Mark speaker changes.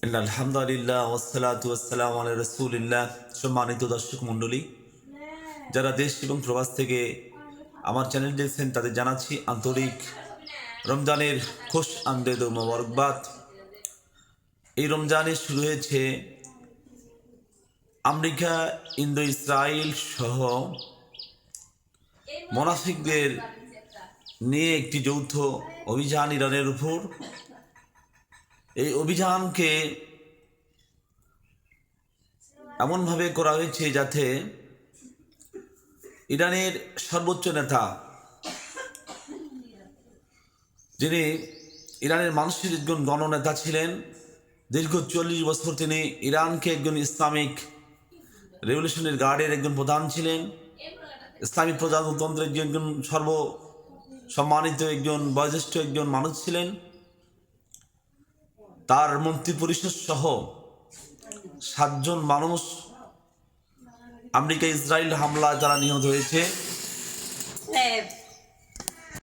Speaker 1: আলহামদুলিল্লাহ ওয়াসসালাতু ওয়াসসালামু আলা রাসূলিল্লাহ। সম্মানিত দর্শক মণ্ডলী, যারা দেশ এবং প্রবাস থেকে আমার চ্যানেল দেখছেন তাদের জানাচ্ছি আন্তরিক রমজানের খুশ আমদেদ ও মোবারকবাদ। এই রমজানে শুরু হয়েছে আমেরিকা, ইন্দো ইসরায়েল সহ মুনাফিকদের নিয়ে একটি যৌথ অভিযান ইরানের উপর। এই অভিযানকে এমনভাবে করা হয়েছে যাতে ইরানের সর্বোচ্চ নেতা, যিনি ইরানের মানুষের একজন গণনেতা ছিলেন, দীর্ঘ 40 বছর তিনি ইরানকে একজন ইসলামিক রেভলিউশনের গার্ডের একজন প্রধান ছিলেন, ইসলামিক প্রজাতন্ত্রের একজন সম্মানিত একজন বয়োজ্যেষ্ঠ একজন মানুষ ছিলেন। তার মন্ত্রী পরিষদ সহ 7 জন মানুষ আমেরিকা ইসরায়েল হামলা যারা নিহত হয়েছে,